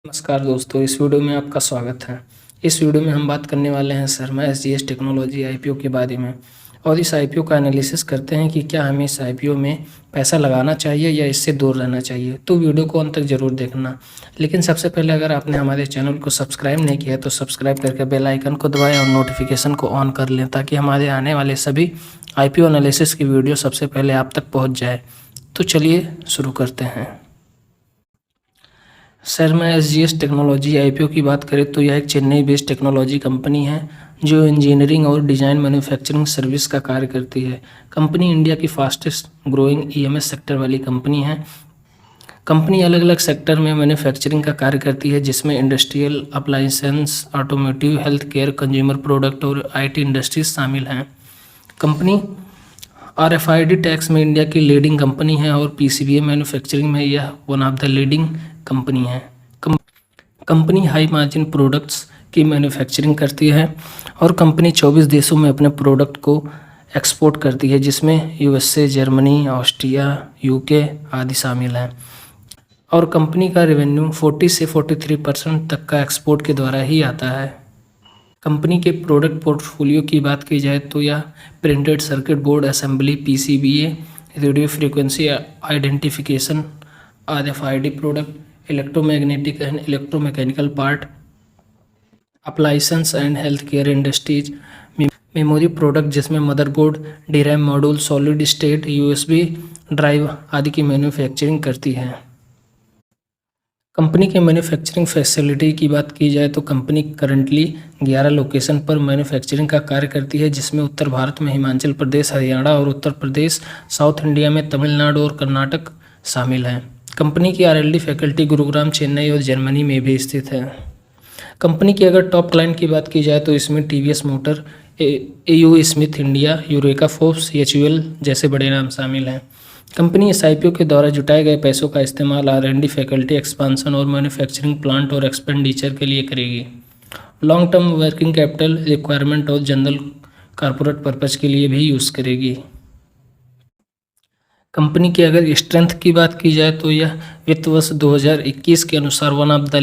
नमस्कार दोस्तों, इस वीडियो में आपका स्वागत है। इस वीडियो में हम बात करने वाले हैं शर्मा एसजीएस टेक्नोलॉजी आईपीओ के बारे में और इस आईपीओ का एनालिसिस करते हैं कि क्या हमें इस आईपीओ में पैसा लगाना चाहिए या इससे दूर रहना चाहिए। तो वीडियो को अंत तक जरूर देखना। लेकिन सबसे पहले अगर आपने हमारे चैनल को सब्सक्राइब नहीं किया तो सब्सक्राइब करके बेल आइकन को दबाएं और नोटिफिकेशन को ऑन कर लें ताकि हमारे आने वाले सभी आईपीओ एनालिसिस की वीडियो सबसे पहले आप तक पहुँच जाए। तो चलिए शुरू करते हैं। शर्मा एसजीएस टेक्नोलॉजी आईपीओ की बात करें तो यह एक चेन्नई बेस्ड टेक्नोलॉजी कंपनी है जो इंजीनियरिंग और डिज़ाइन मैन्युफैक्चरिंग सर्विस का कार्य करती है। कंपनी इंडिया की फास्टेस्ट ग्रोइंग ईएमएस सेक्टर वाली कंपनी है। कंपनी अलग अलग सेक्टर में मैन्युफैक्चरिंग का कार्य करती है जिसमें industrial appliances, automotive, health care, consumer product और आईटी इंडस्ट्रीज शामिल हैं। कंपनी आरएफआईडी टैग्स में इंडिया की लीडिंग कंपनी है और पीसीबी मैन्युफैक्चरिंग में यह one of the leading company है। कंपनी हाई मार्जिन प्रोडक्ट्स की मैन्युफैक्चरिंग करती है और कंपनी 24 देशों में अपने प्रोडक्ट को एक्सपोर्ट करती है जिसमें यूएसए, जर्मनी, ऑस्ट्रिया, यूके आदि शामिल हैं। और कंपनी का रेवेन्यू 40 से 43% तक का एक्सपोर्ट के द्वारा ही आता है। कंपनी के प्रोडक्ट पोर्टफोलियो की बात की जाए तो यह printed circuit board assembly, PCBA, radio frequency identification, RFID product, electromagnetic and electromechanical part, appliances and health care industries, memory product जिसमें motherboard, DRAM module, solid state USB drive आदि की मैन्युफैक्चरिंग करती है। कंपनी के मैन्युफैक्चरिंग फैसिलिटी की बात की जाए तो कंपनी करंटली 11 लोकेशन पर मैन्युफैक्चरिंग का कार्य करती है जिसमें उत्तर भारत में हिमाचल प्रदेश, हरियाणा और उत्तर प्रदेश, साउथ इंडिया में तमिलनाडु और कर्नाटक शामिल हैं। कंपनी की आरएलडी फैकल्टी गुरुग्राम, चेन्नई और जर्मनी में भी स्थित है। कंपनी की अगर टॉप क्लाइंट की बात की जाए तो इसमें TVS motor, AU Smith India, eureka Forbes, HUL जैसे बड़े नाम शामिल हैं। कंपनी इस आईपीओ के द्वारा जुटाए गए पैसों का इस्तेमाल आरएनडी फैकल्टी एक्सपांसन और मैन्युफैक्चरिंग प्लांट और एक्सपेंडिचर के लिए करेगी। Long term working capital requirement और जनरल कॉर्पोरेट पर्पज के लिए भी यूज़ करेगी। कंपनी की अगर स्ट्रेंथ की बात की जाए तो यह वित्त वर्ष 2021 के अनुसार one of the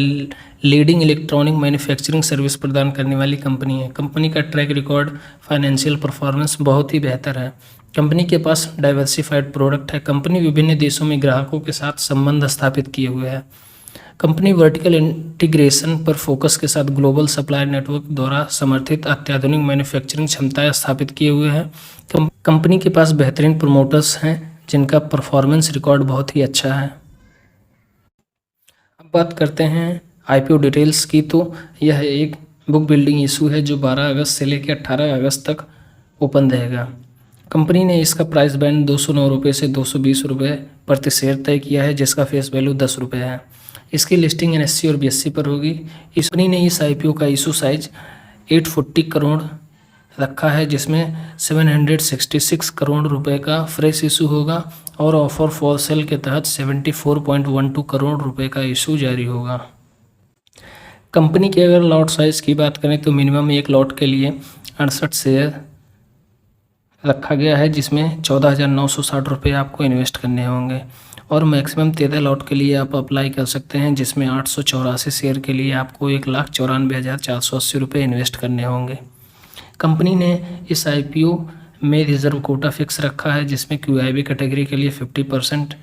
leading electronic manufacturing service प्रदान करने वाली कंपनी है। कंपनी का ट्रैक रिकॉर्ड, फाइनेंशियल परफॉर्मेंस बहुत ही बेहतर है। कंपनी के पास डाइवर्सिफाइड प्रोडक्ट है। कंपनी विभिन्न देशों में ग्राहकों के साथ संबंध स्थापित किए हुए है। कंपनी वर्टिकल इंटीग्रेशन पर फोकस के साथ ग्लोबल सप्लाई नेटवर्क द्वारा समर्थित अत्याधुनिक मैन्युफैक्चरिंग क्षमताएं स्थापित किए हुए हैं। कंपनी के पास बेहतरीन प्रमोटर्स हैं जिनका परफॉर्मेंस रिकॉर्ड बहुत ही अच्छा है। अब बात करते हैं आईपीओ डिटेल्स की। तो यह एक बुक बिल्डिंग इशू है जो 12 अगस्त से लेकर 18 अगस्त तक ओपन रहेगा। कंपनी ने इसका प्राइस बैंड 209 रुपये से 220 रुपये प्रति शेयर तय किया है जिसका फेस वैल्यू 10 रुपये है। इसकी लिस्टिंग एनएससी और बीएससी पर होगी। कंपनी ने इस आईपीओ का इशू साइज 840 करोड़ रखा है जिसमें 766 करोड़ रुपए का फ्रेश इशू होगा और ऑफर फॉर सेल के तहत 74.12 करोड़ रुपए का इशू जारी होगा। कंपनी की अगर लॉट साइज की बात करें तो मिनिमम एक लॉट के लिए 68 शेयर रखा गया है जिसमें 14,960 रुपये आपको इन्वेस्ट करने होंगे और मैक्सिमम 13 लॉट के लिए आप अप्लाई कर सकते हैं जिसमें 884 शेयर के लिए आपको 1,94,480 रुपये इन्वेस्ट करने होंगे। कंपनी ने इस आईपीओ में रिजर्व कोटा फिक्स रखा है जिसमें क्यूआईबी कैटेगरी के लिए 50%,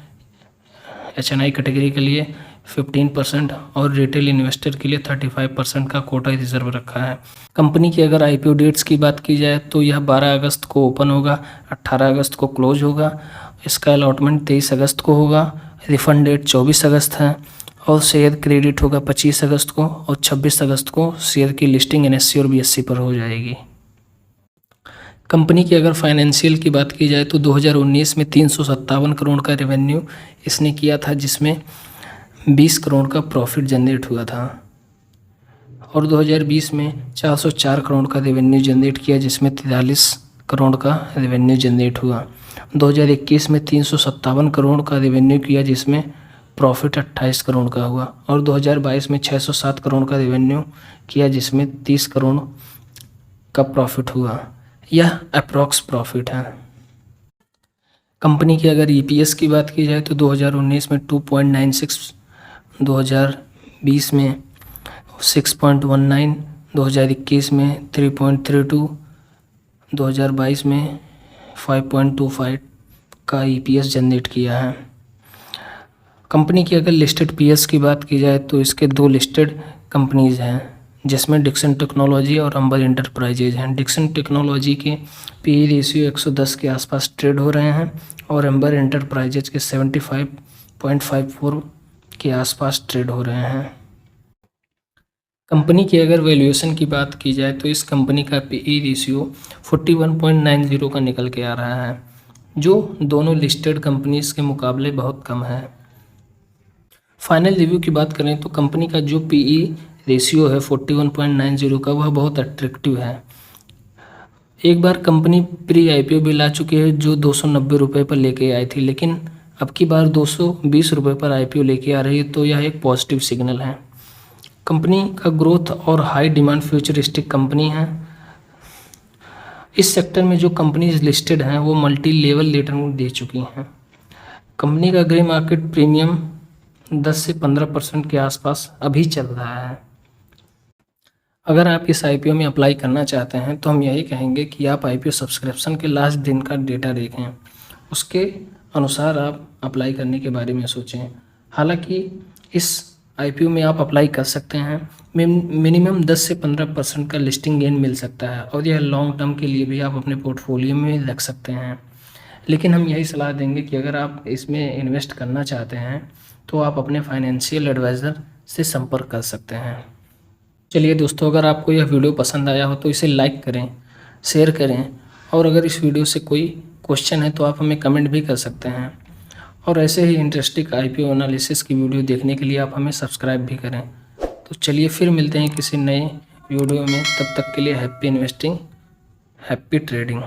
एचएनआई कैटेगरी के लिए 15% और रिटेल इन्वेस्टर के लिए 35% का कोटा रिजर्व रखा है। कंपनी की अगर आईपीओ डेट्स की बात की जाए तो यह 12 अगस्त को ओपन होगा, 18 अगस्त को क्लोज होगा, इसका अलॉटमेंट 23 अगस्त को होगा, रिफंड डेट 24 अगस्त है और शेयर क्रेडिट होगा 25 अगस्त को और 26 अगस्त को शेयर की लिस्टिंग एनएससी और बीएससी पर हो जाएगी। कंपनी की अगर फाइनेंशियल की बात की जाए तो 2019 में 357 करोड़ का रेवेन्यू इसने किया था जिसमें 20 करोड़ का प्रॉफिट जनरेट हुआ था और 2020 में 404 करोड़ का रेवेन्यू जनरेट किया जिसमें 43 करोड़ का रेवेन्यू जनरेट हुआ। 2021 में 357 करोड़ का रेवेन्यू किया जिसमें प्रॉफिट 28 करोड़ का हुआ और 2022 में 607 करोड़ का रेवेन्यू किया जिसमें 30 करोड़ का प्रॉफिट हुआ। यह अप्रॉक्स प्रॉफिट है। कंपनी की अगर ईपीएस की बात की जाए तो 2019 में 2.96, 2020 में 6.19, 2021 में 3.32, 2022 में 5.25 का EPS जनरेट किया है। कंपनी की अगर लिस्टेड पीएस की बात की जाए तो इसके 2 लिस्टेड कंपनीज़ हैं, जिसमें डिक्सन टेक्नोलॉजी और अंबर इंटरप्राइजेज हैं। डिक्सन टेक्नोलॉजी के PE रेशियो 110 के आसपास ट्रेड हो रहे हैं और अंबर इंटरप्राइजेज के 75.54 के आसपास ट्रेड हो रहे हैं। कंपनी की अगर वैल्यूएशन की बात की जाए तो इस कंपनी का PE रेशियो 41.90 का निकल के आ रहा है, जो दोनों लिस्टेड कंपनीज़ के मुकाबले बहुत कम है। फाइनल रिव्यू की बात करें तो कंपनी का जो PE रेशियो है 41.90 का, वह बहुत अट्रैक्टिव है। एक बार कंपनी प्री IPO भी ला चुकी है जो 290 रुपये पर लेके आई थी, लेकिन अब की बार 220 रुपये पर IPO लेके आ रही है, तो यह एक पॉजिटिव सिग्नल है। कंपनी का ग्रोथ और हाई डिमांड फ्यूचरिस्टिक कंपनी है। इस सेक्टर में जो कंपनीज लिस्टेड हैं वो मल्टी लेवल रिटर्न दे चुकी हैं। कंपनी का ग्रे मार्केट प्रीमियम 10 से 15% के आसपास अभी चल रहा है। अगर आप इस IPO में अप्लाई करना चाहते हैं तो हम यही कहेंगे कि आप IPO सब्सक्रिप्शन के लास्ट दिन का डेटा देखें, उसके अनुसार आप अप्लाई करने के बारे में सोचें। हालांकि इस IPO में आप अप्लाई कर सकते हैं, मिनिमम 10 से 15% का लिस्टिंग गेन मिल सकता है और यह लॉन्ग टर्म के लिए भी आप अपने पोर्टफोलियो में रख सकते हैं। लेकिन हम यही सलाह देंगे कि अगर आप इसमें इन्वेस्ट करना चाहते हैं तो आप अपने फाइनेंशियल एडवाइज़र से संपर्क कर सकते हैं। चलिए दोस्तों, अगर आपको यह वीडियो पसंद आया हो तो इसे लाइक करें, शेयर करें, और अगर इस वीडियो से कोई क्वेश्चन है तो आप हमें कमेंट भी कर सकते हैं। और ऐसे ही इंटरेस्टिंग IPO एनालिसिस की वीडियो देखने के लिए आप हमें सब्सक्राइब भी करें। तो चलिए फिर मिलते हैं किसी नए वीडियो में, तब तक के लिए हैप्पी इन्वेस्टिंग, हैप्पी ट्रेडिंग।